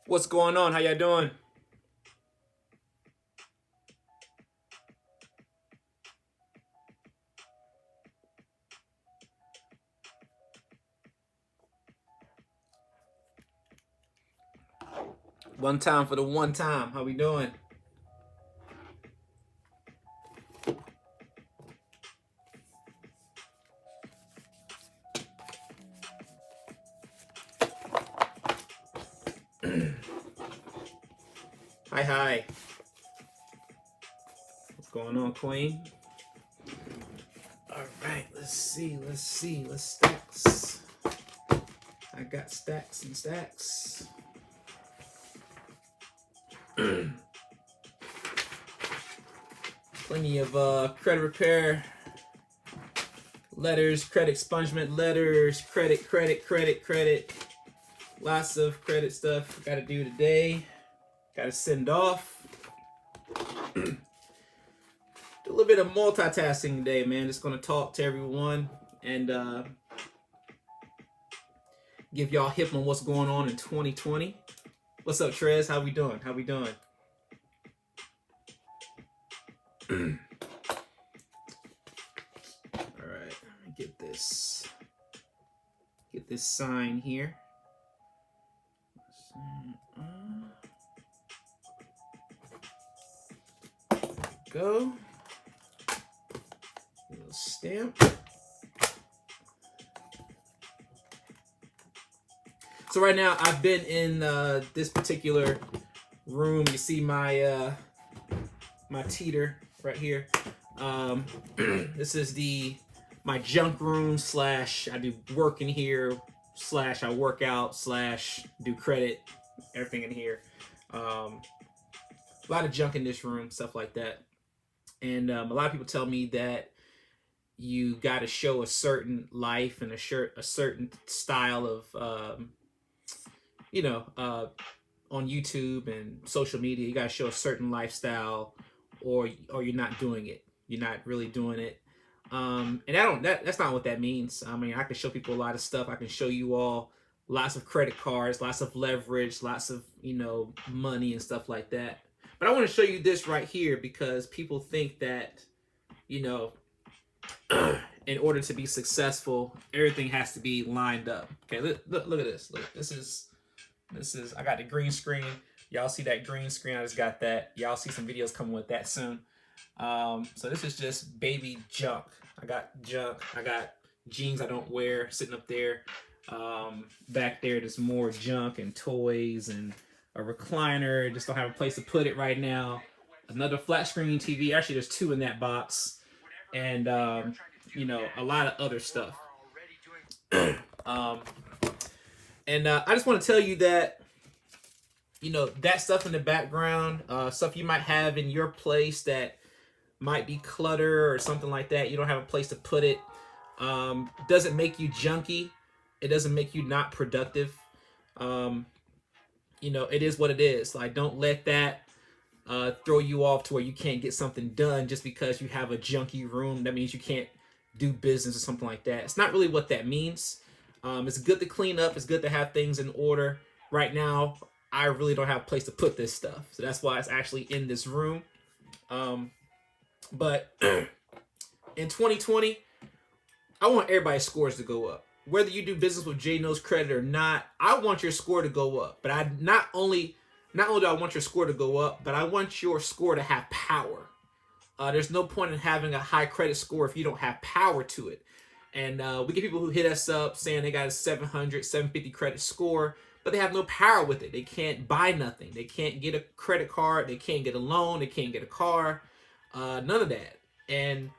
What's going on? How y'all doing? One time for the one time. How we doing? Hi, hi. What's going on, Queen? All right, let's see. Let's stacks. I got stacks and stacks. Plenty of credit repair letters, credit expungement letters, credit. Lots of credit stuff got to do today. Got to send off. Do a little bit of multitasking today, man. Just gonna talk to everyone and give y'all hip on what's going on in 2020. What's up, Trez? How we doing? All right, let me get this sign here. Go. Little stamp. So right now I've been in this particular room. You see my my teeter right here. This is my junk room / I do work in here / I work out / do credit, everything in here. A lot of junk in this room, stuff like that. And a lot of people tell me that you got to show a certain life and a certain style of on YouTube and social media. You got to show a certain lifestyle, or you're not doing it. You're not really doing it. And that's not what that means. I mean, I can show people a lot of stuff. I can show you all lots of credit cards, lots of leverage, lots of money and stuff like that. But I want to show you this right here because people think that in order to be successful, everything has to be lined up. Okay, look at this. Look, this is I got the green screen. Y'all see that green screen? I just got that. Y'all see some videos coming with that soon. So this is just baby junk. I got junk. I got jeans I don't wear sitting up there. Back there, there's more junk and toys and a recliner. Just don't have a place to put it right now. Another flat screen TV. Actually, there's two in that box, and a lot of other stuff. I just want to tell you that that stuff in the background, stuff you might have in your place that might be clutter or something like that. You don't have a place to put it. Doesn't make you junky. It doesn't make you not productive. It is what it is. Like, don't let that throw you off to where you can't get something done just because you have a junky room. That means you can't do business or something like that. It's not really what that means. It's good to clean up. It's good to have things in order. Right now, I really don't have a place to put this stuff. So that's why it's actually in this room. But in 2020, I want everybody's scores to go up. Whether you do business with J Knows Credit or not, I want your score to go up. But I not only do I want your score to go up, but I want your score to have power. There's no point in having a high credit score if you don't have power to it. And we get people who hit us up saying they got a 700, 750 credit score, but they have no power with it. They can't buy nothing. They can't get a credit card. They can't get a loan. They can't get a car. None of that. And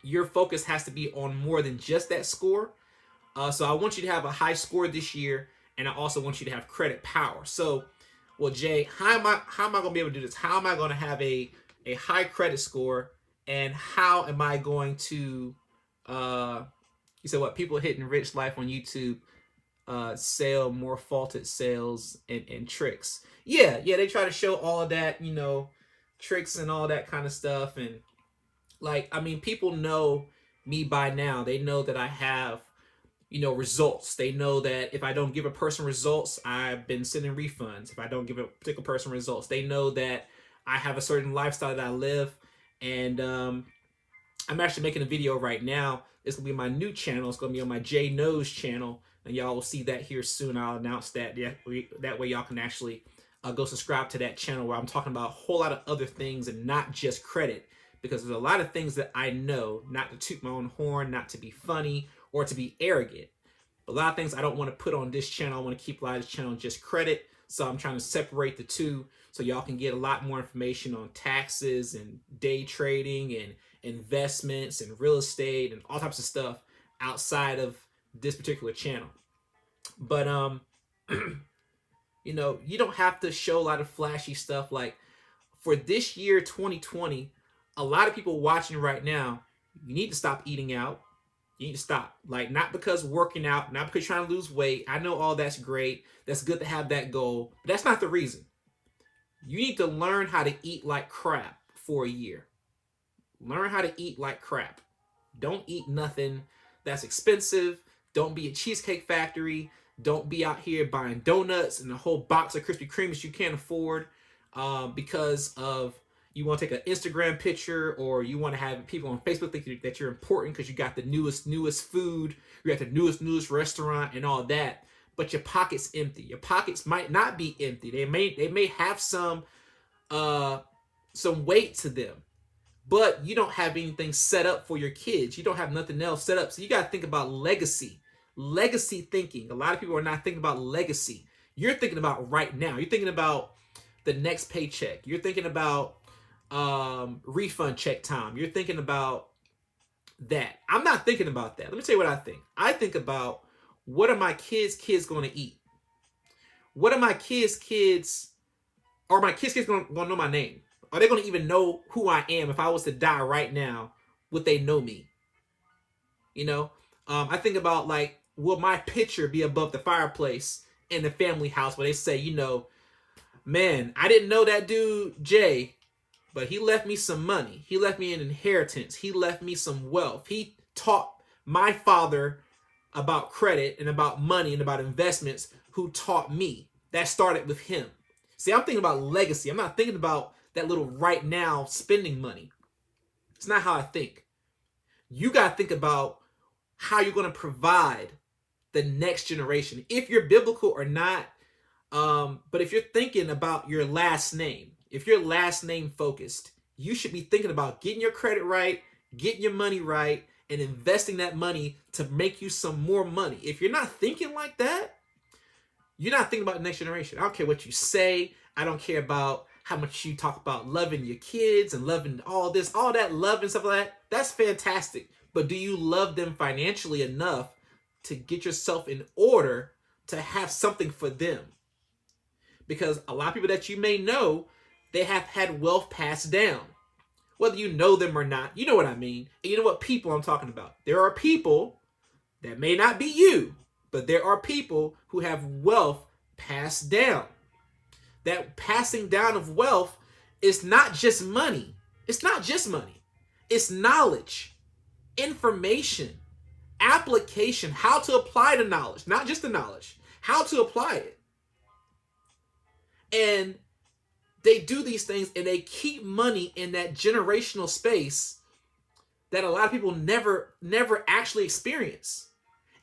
your focus has to be on more than just that score. So I want you to have a high score this year, and I also want you to have credit power. So, well, Jay, how am I going to be able to do this? How am I going to have a high credit score, and how am I going to you said what, people hitting rich life on YouTube sell more faulted sales and tricks. Yeah, they try to show all of that, tricks and all that kind of stuff. And like, I mean, people know me by now. They know that I have results. They know that if I don't give a person results, I've been sending refunds. If I don't give a particular person results, they know that I have a certain lifestyle that I live. And I'm actually making a video right now. It's gonna be my new channel. It's gonna be on my J Nose channel, and y'all will see that here soon. I'll announce that. Yeah, that way y'all can actually go subscribe to that channel where I'm talking about a whole lot of other things and not just credit, because there's a lot of things that I know, not to toot my own horn, not to be funny or to be arrogant. But a lot of things I don't want to put on this channel. I want to keep a lot of this channel just credit. So I'm trying to separate the two so y'all can get a lot more information on taxes and day trading and investments and real estate and all types of stuff outside of this particular channel. But you don't have to show a lot of flashy stuff. Like for this year 2020, a lot of people watching right now, you need to stop eating out. You need to stop. Like, not because working out, not because you're trying to lose weight. I know all that's great. That's good to have that goal. But that's not the reason. You need to learn how to eat like crap for a year. Learn how to eat like crap. Don't eat nothing that's expensive. Don't be a Cheesecake Factory. Don't be out here buying donuts and a whole box of Krispy Kremes you can't afford because of you want to take an Instagram picture, or you want to have people on Facebook think that you're important because you got the newest food, you got the newest restaurant and all that, but your pocket's empty. Your pockets might not be empty. They may have some weight to them, but you don't have anything set up for your kids. You don't have nothing else set up. So you got to think about legacy thinking. A lot of people are not thinking about legacy. You're thinking about right now. You're thinking about the next paycheck. You're thinking about refund check time. You're thinking about that. I'm not thinking about that. Let me tell you what I think. I think about, what are my kids going to eat? What are my kids are my kids going to know my name? Are they going to even know who I am if I was to die right now? Would they know me? I think about, like, will my picture be above the fireplace in the family house where they say, man, I didn't know that dude Jay, but he left me some money. He left me an inheritance. He left me some wealth. He taught my father about credit and about money and about investments, who taught me. That started with him. See, I'm thinking about legacy. I'm not thinking about that little right now spending money. It's not how I think. You got to think about how you're going to provide the next generation, if you're biblical or not. But if you're thinking about your last name, if you're last name focused, you should be thinking about getting your credit right, getting your money right, and investing that money to make you some more money. If you're not thinking like that, you're not thinking about the next generation. I don't care what you say. I don't care about how much you talk about loving your kids and loving all that love and stuff like that. That's fantastic. But do you love them financially enough to get yourself in order to have something for them? Because a lot of people that you may know, they have had wealth passed down. Whether you know them or not, you know what I mean. And you know what people I'm talking about. There are people, that may not be you, but there are people who have wealth passed down. That passing down of wealth is not just money. It's not just money. It's knowledge, information, application, how to apply the knowledge, not just the knowledge, how to apply it. And they do these things and they keep money in that generational space that a lot of people never actually experience.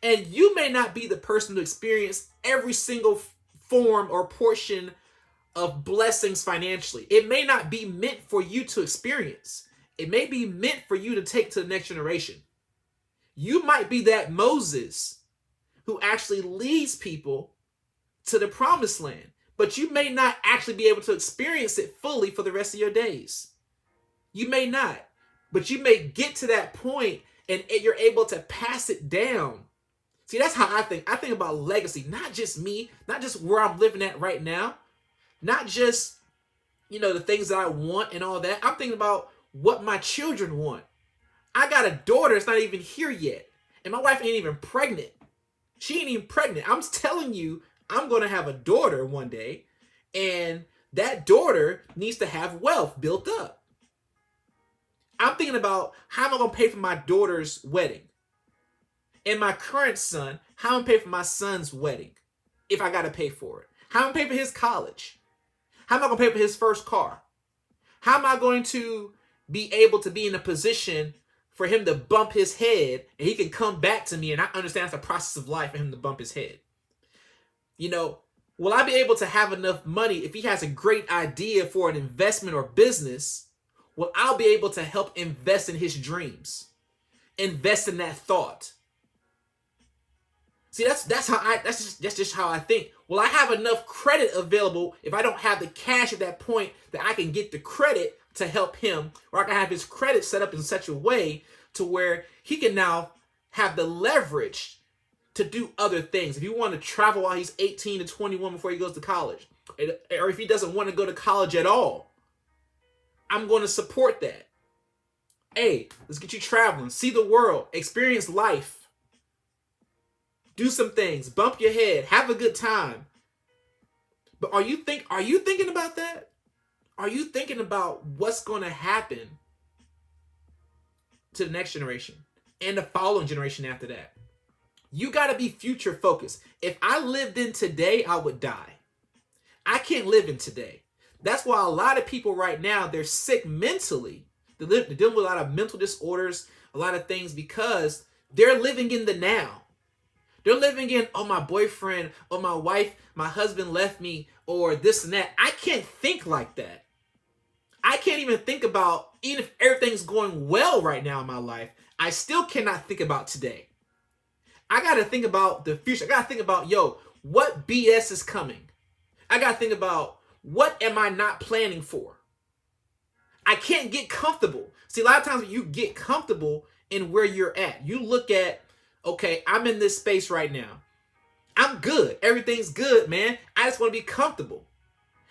And you may not be the person to experience every single form or portion of blessings financially. It may not be meant for you to experience. It may be meant for you to take to the next generation. You might be that Moses who actually leads people to the promised land, but you may not actually be able to experience it fully for the rest of your days. You may not, but you may get to that point and you're able to pass it down. See, that's how I think. I think about legacy, not just me, not just where I'm living at right now, not just, the things that I want and all that. I'm thinking about what my children want. I got a daughter that's not even here yet, and my wife ain't even pregnant. She ain't even pregnant. I'm telling you, I'm going to have a daughter one day, and that daughter needs to have wealth built up. I'm thinking about, how am I going to pay for my daughter's wedding? And my current son, how am I pay for my son's wedding if I got to pay for it? How am I pay for his college? How am I going to pay for his first car? How am I going to be able to be in a position for him to bump his head and he can come back to me and I understand it's a process of life for him to bump his head? You know, will I be able to have enough money if he has a great idea for an investment or business? Will I be able to help invest in his dreams? Invest in that thought? See, that's just how I think. Will I have enough credit available if I don't have the cash at that point that I can get the credit to help him, or I can have his credit set up in such a way to where he can now have the leverage to do other things. If you want to travel while he's 18 to 21 before he goes to college, or if he doesn't want to go to college at all, I'm going to support that. Hey, let's get you traveling, see the world, experience life. Do some things, bump your head, have a good time. But are you thinking about that? Are you thinking about what's going to happen to the next generation and the following generation after that? You got to be future focused. If I lived in today, I would die. I can't live in today. That's why a lot of people right now, they're sick mentally. They're dealing with a lot of mental disorders, a lot of things, because they're living in the now. They're living in, oh, my boyfriend, or my wife, my husband left me, or this and that. I can't think like that. I can't even think about, even if everything's going well right now in my life, I still cannot think about today. I got to think about the future. I got to think about, what BS is coming? I got to think about, what am I not planning for? I can't get comfortable. See, a lot of times when you get comfortable in where you're at, you look at, okay, I'm in this space right now. I'm good. Everything's good, man. I just want to be comfortable.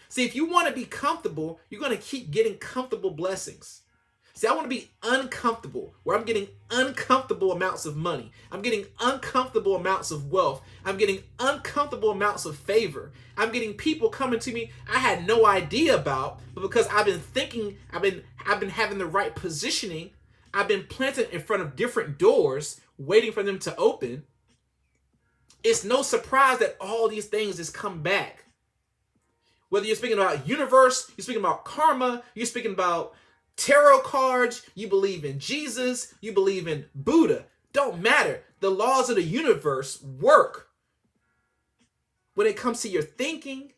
See, if you want to be comfortable, you're going to keep getting comfortable blessings. See, I want to be uncomfortable, where I'm getting uncomfortable amounts of money. I'm getting uncomfortable amounts of wealth. I'm getting uncomfortable amounts of favor. I'm getting people coming to me I had no idea about, but because I've been thinking, I've been having the right positioning, I've been planted in front of different doors, waiting for them to open. It's no surprise that all these things just come back. Whether you're speaking about universe, you're speaking about karma, you're speaking about tarot cards, you believe in Jesus, you believe in Buddha, don't matter. The laws of the universe work when it comes to your thinking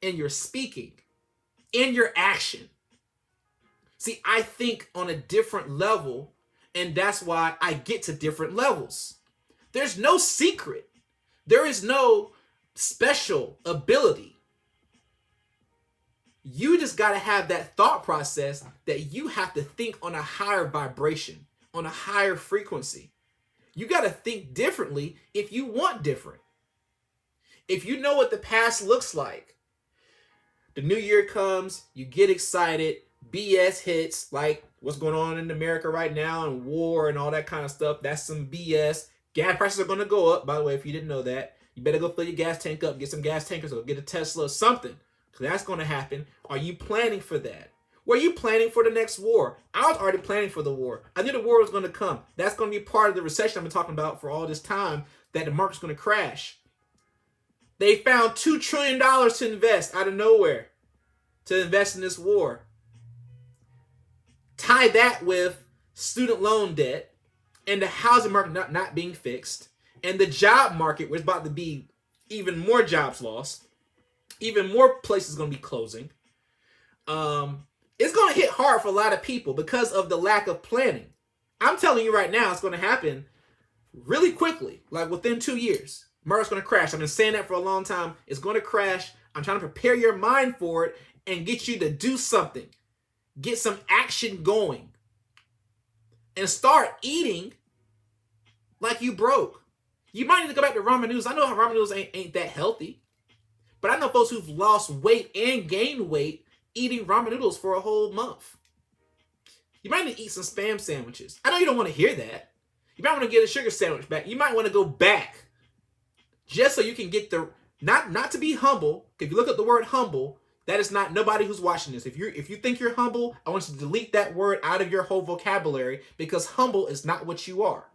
and your speaking and your action. See, I think on a different level, and that's why I get to different levels. There's no secret. There is no special ability. You just got to have that thought process that you have to think on a higher vibration, on a higher frequency. You got to think differently if you want different. If you know what the past looks like, the new year comes, you get excited, BS hits, like what's going on in America right now and war and all that kind of stuff. That's some BS. Gas prices are going to go up. By the way, if you didn't know that, you better go fill your gas tank up, get some gas tankers, or get a Tesla or something. Because that's going to happen. Are you planning for that? Were you planning for the next war? I was already planning for the war. I knew the war was going to come. That's going to be part of the recession I've been talking about for all this time, that the market's going to crash. They found $2 trillion to invest out of nowhere, to invest in this war. Tie that with student loan debt and the housing market not being fixed, and the job market, where it's about to be even more jobs lost, even more places going to be closing. It's going to hit hard for a lot of people because of the lack of planning. I'm telling you right now, it's going to happen really quickly, like within 2 years. Market's going to crash. I've been saying that for a long time. It's going to crash. I'm trying to prepare your mind for it and get you to do something. Get some action going. And start eating like you broke. You might need to go back to ramen noodles. I know how ramen noodles ain't that healthy. But I know folks who've lost weight and gained weight eating ramen noodles for a whole month. You might need to eat some Spam sandwiches. I know you don't want to hear that. You might want to get a sugar sandwich back. You might want to go back just so you can get the, not to be humble. If you look at the word humble, that is not nobody who's watching this. If you think you're humble, I want you to delete that word out of your whole vocabulary, because humble is not what you are.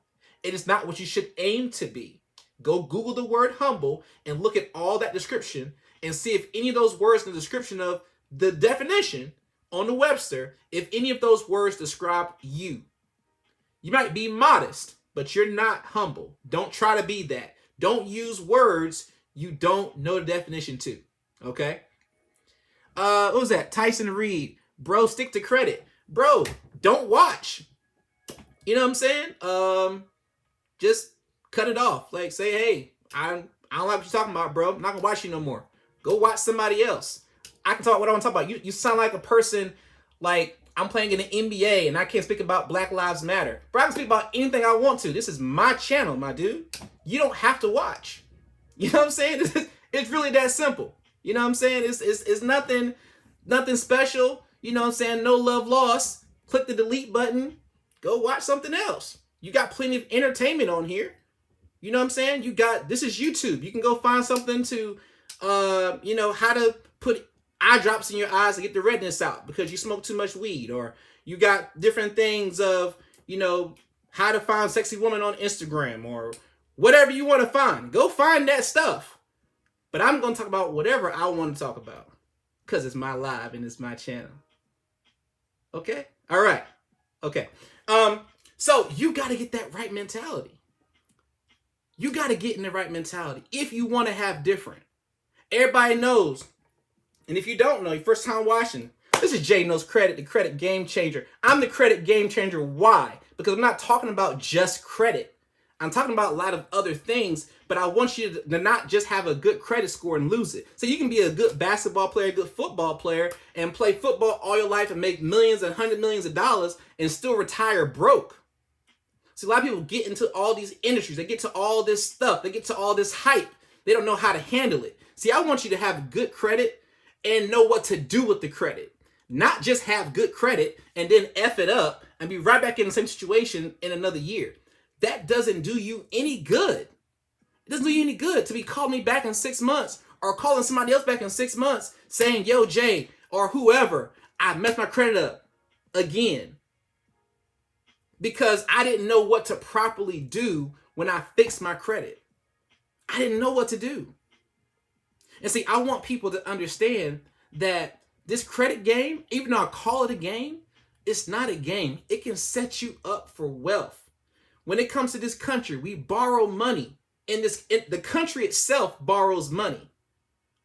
It is not what you should aim to be. Go Google the word humble and look at all that description and see if any of those words in the description of the definition on the Webster, if any of those words describe you. You might be modest, but you're not humble. Don't try to be that. Don't use words you don't know the definition to. Okay? What was that? Tyson Reed. Bro, stick to credit. Bro, don't watch. You know what I'm saying? Just cut it off. Like, say, hey, I don't like what you're talking about, bro. I'm not gonna watch you no more. Go watch somebody else. I can talk what I want to talk about. You sound like a person like I'm playing in the NBA and I can't speak about Black Lives Matter. Bro, I can speak about anything I want to. This is my channel, my dude. You don't have to watch. You know what I'm saying? It's really that simple. You know what I'm saying? It's nothing special. You know what I'm saying? No love lost. Click the delete button. Go watch something else. You got plenty of entertainment on here. You know what I'm saying? This is YouTube. You can go find something to, how to put eye drops in your eyes to get the redness out because you smoke too much weed, or you got different things of, how to find sexy woman on Instagram or whatever you want to find. Go find that stuff. But I'm going to talk about whatever I want to talk about because it's my live and it's my channel. Okay? All right. Okay. So you got to get that right mentality. You got to get in the right mentality if you want to have different. Everybody knows. And if you don't know, your first time watching, this is Jay Knows Credit, the credit game changer. I'm the credit game changer. Why? Because I'm not talking about just credit. I'm talking about a lot of other things, but I want you to not just have a good credit score and lose it. So you can be a good basketball player, a good football player, and play football all your life and make millions and hundreds of millions of dollars and still retire broke. See, a lot of people get into all these industries. They get to all this stuff. They get to all this hype. They don't know how to handle it. See, I want you to have good credit and know what to do with the credit. Not just have good credit and then F it up and be right back in the same situation in another year. That doesn't do you any good. It doesn't do you any good to be calling me back in 6 months or calling somebody else back in 6 months saying, yo, Jay, or whoever, I messed my credit up again. Because I didn't know what to properly do when I fixed my credit. I didn't know what to do. And see, I want people to understand that this credit game, even though I call it a game, it's not a game. It can set you up for wealth. When it comes to this country, we borrow money. The country itself borrows money.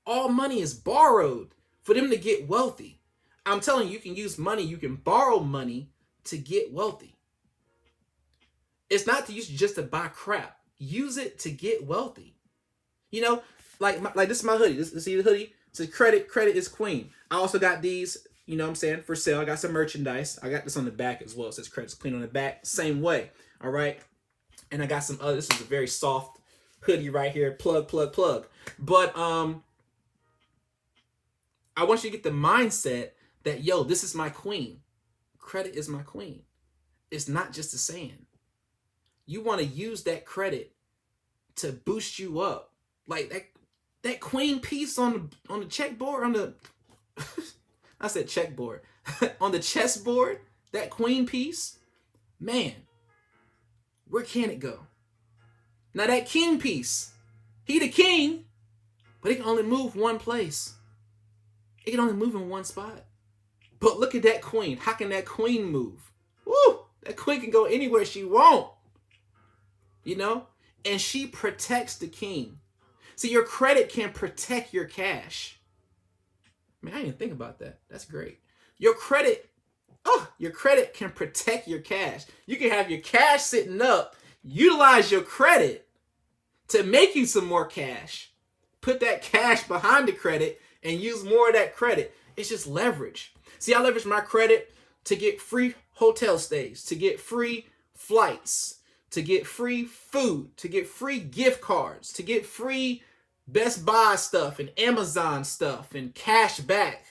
All money is borrowed for them to get wealthy. I'm telling you, you can use money, you can borrow money to get wealthy. It's not to use just to buy crap. Use it to get wealthy. Like this is my hoodie. See the hoodie? It says credit is queen. I also got these, for sale. I got some merchandise. I got this on the back as well. It says credit's queen on the back. Same way. All right. And I got some other. This is a very soft hoodie right here. Plug. But I want you to get the mindset that, yo, this is my queen. Credit is my queen. It's not just a saying. You want to use that credit to boost you up. Like that queen piece on the checkboard, I said checkboard. On the chessboard, that queen piece, man, where can it go? Now that king piece, he the king, but it can only move one place. It can only move in one spot. But look at that queen. How can that queen move? Woo! That queen can go anywhere she wants. And she protects the king. See, your credit can protect your cash. Man, I didn't even think about that. That's great. Your credit can protect your cash. You can have your cash sitting up, utilize your credit to make you some more cash. Put that cash behind the credit and use more of that credit. It's just leverage. See, I leverage my credit to get free hotel stays, to get free flights, to get free food, to get free gift cards, to get free Best Buy stuff and Amazon stuff and cash back.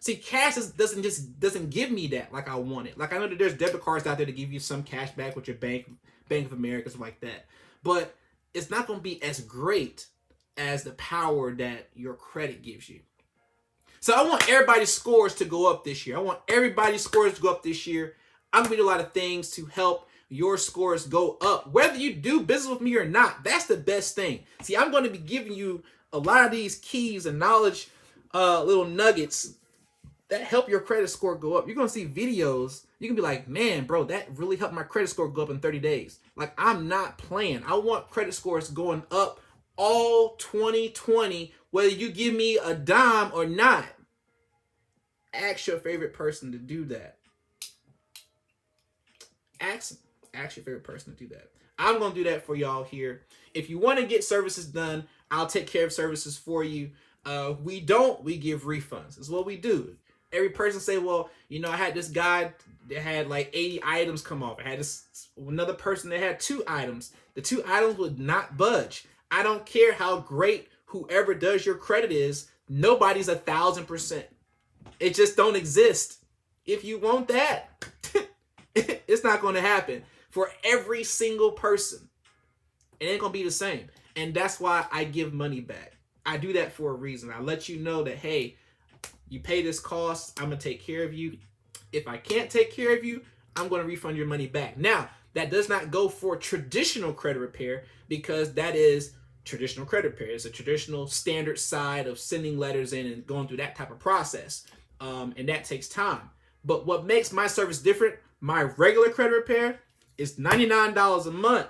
See, cash doesn't give me that like I want it. Like I know that there's debit cards out there to give you some cash back with your Bank of America, stuff like that. But it's not going to be as great as the power that your credit gives you. So I want everybody's scores to go up this year. I'm going to do a lot of things to help your scores go up, whether you do business with me or not. That's the best thing. See, I'm going to be giving you a lot of these keys and knowledge, little nuggets that help your credit score go up. You're going to see videos. You can be like, man, bro, that really helped my credit score go up in 30 days. Like, I'm not playing. I want credit scores going up all 2020, whether you give me a dime or not. Ask your favorite person to do that. Ask your favorite person to do that. I'm going to do that for y'all here. If you want to get services done, I'll take care of services for you. We give refunds. That's what we do. Every person say, well, you know, I had this guy that had like 80 items come off. I had this another person that had 2 items. The 2 items would not budge. I don't care how great whoever does your credit is. Nobody's 1,000%. It just don't exist. If you want that, it's not going to happen for every single person. It ain't going to be the same. And that's why I give money back. I do that for a reason. I let you know that, hey, you pay this cost, I'm going to take care of you. If I can't take care of you, I'm going to refund your money back. Now, that does not go for traditional credit repair, because that is traditional credit repair. It's a traditional standard side of sending letters in and going through that type of process. And that takes time. But what makes my service different, my regular credit repair, is $99 a month.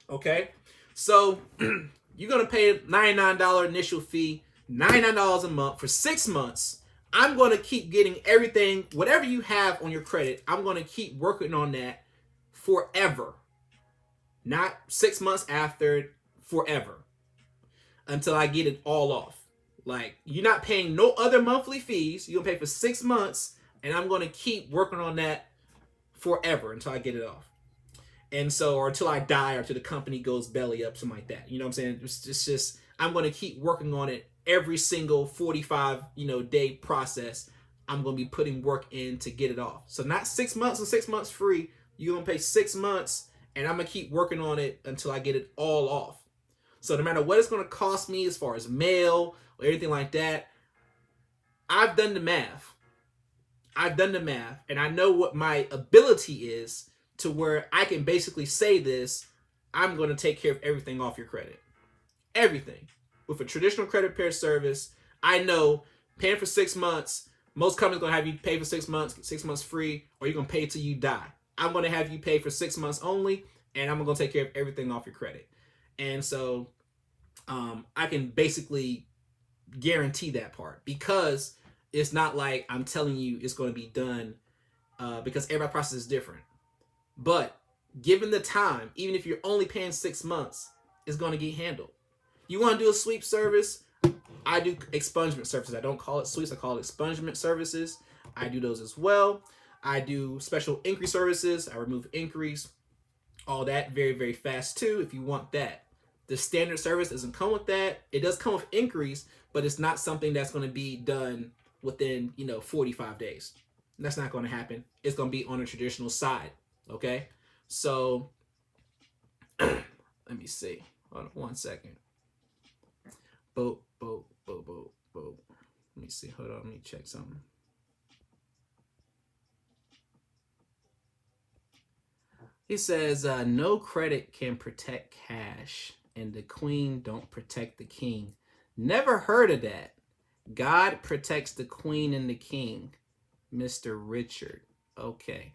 Okay? So you're going to pay a $99 initial fee, $99 a month for 6 months. I'm going to keep getting everything, whatever you have on your credit, I'm going to keep working on that forever. Not 6 months after, forever. Until I get it all off. Like, you're not paying no other monthly fees. You're going to pay for 6 months, and I'm going to keep working on that forever until I get it off. And so, or until I die, or until the company goes belly up, something like that. You know what I'm saying? It's just, I'm going to keep working on it every single 45, day process. I'm going to be putting work in to get it off. So not 6 months and 6 months free. You're going to pay 6 months, and I'm going to keep working on it until I get it all off. So no matter what it's going to cost me as far as mail or anything like that, I've done the math. And I know what my ability is, to where I can basically say this, I'm going to take care of everything off your credit. Everything. With a traditional credit repair service, I know paying for 6 months, most companies are going to have you pay for 6 months, 6 months free, or you're going to pay till you die. I'm going to have you pay for 6 months only, and I'm going to take care of everything off your credit. And so I can basically guarantee that part, because it's not like I'm telling you it's going to be done, because every process is different. But given the time, even if you're only paying 6 months, it's going to get handled. You want to do a sweep service? I do expungement services. I don't call it sweeps. I call it expungement services. I do those as well. I do special inquiry services. I remove inquiries. All that very, very fast too, if you want that. The standard service doesn't come with that. It does come with inquiries, but it's not something that's going to be done within, 45 days. That's not going to happen. It's going to be on a traditional side. Okay? So, let me see. Hold on 1 second. Boat. Let me see. Hold on. Let me check something. He says, no credit can protect cash, and the queen don't protect the king. Never heard of that. God protects the queen and the king. Mr. Richard. Okay.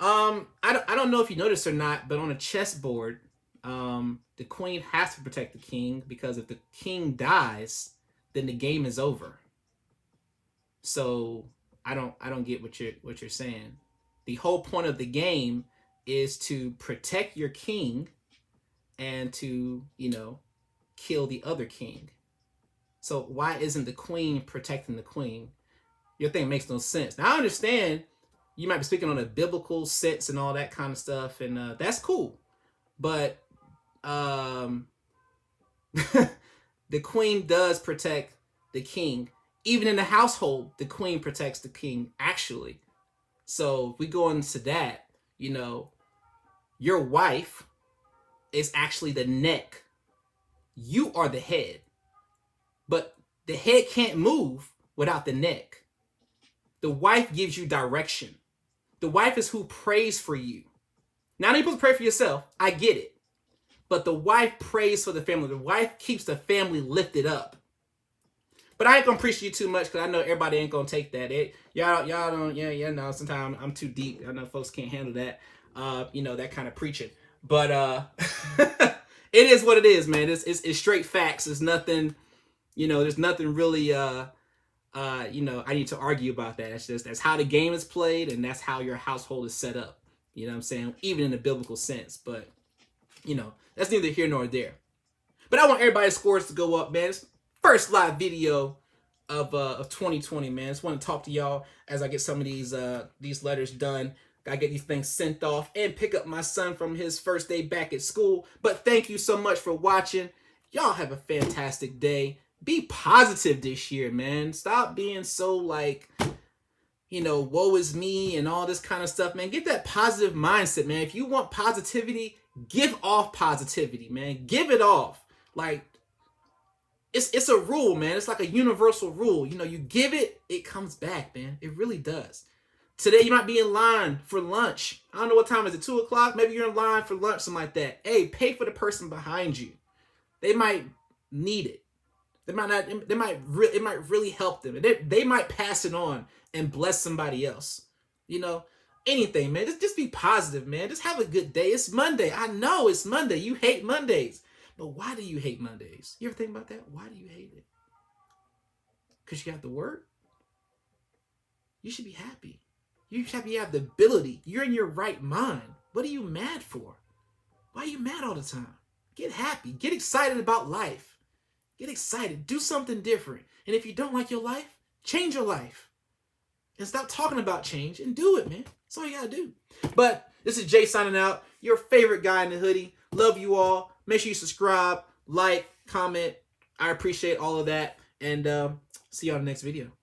I don't know if you noticed or not, but on a chessboard, the queen has to protect the king, because if the king dies, then the game is over. So I don't get what you're saying. The whole point of the game is to protect your king and to, kill the other king. So why isn't the queen protecting the queen? Your thing makes no sense. Now I understand you might be speaking on a biblical sense and all that kind of stuff, and that's cool. But the queen does protect the king. Even in the household, the queen protects the king, actually. So if we go into that, your wife is actually the neck. You are the head. But the head can't move without the neck. The wife gives you direction. The wife is who prays for you. Now you're supposed to pray for yourself. I get it. But the wife prays for the family. The wife keeps the family lifted up. But I ain't gonna preach to you too much because I know everybody ain't gonna take that. Y'all don't, no, sometimes I'm too deep. I know folks can't handle that, that kind of preaching. But it is what it is, man. It's straight facts. There's nothing, there's nothing really, I need to argue about that. That's how the game is played, and that's how your household is set up. You know what I'm saying? Even in a biblical sense. But, that's neither here nor there. But I want everybody's scores to go up, man. It's first live video of 2020, man. I just want to talk to y'all as I get some of these letters done. Gotta get these things sent off and pick up my son from his first day back at school. But thank you so much for watching. Y'all have a fantastic day. Be positive this year, man. Stop being so woe is me and all this kind of stuff, man. Get that positive mindset, man. If you want positivity, give off positivity, man. Give it off. It's a rule, man. It's like a universal rule. You give it, it comes back, man. It really does. Today you might be in line for lunch. I don't know what time is it, 2 o'clock? Maybe you're in line for lunch, something like that. Hey, pay for the person behind you. They might need it. It might really help them. They might pass it on and bless somebody else. Anything, man. Just be positive, man. Just have a good day. It's Monday. I know it's Monday. You hate Mondays. But why do you hate Mondays? You ever think about that? Why do you hate it? Because you got to work? You should be happy. You should have the ability. You're in your right mind. What are you mad for? Why are you mad all the time? Get happy. Get excited about life. Get excited. Do something different. And if you don't like your life, change your life. And stop talking about change and do it, man. That's all you got to do. But this is Jay signing out. Your favorite guy in the hoodie. Love you all. Make sure you subscribe, like, comment. I appreciate all of that. And see you on the next video.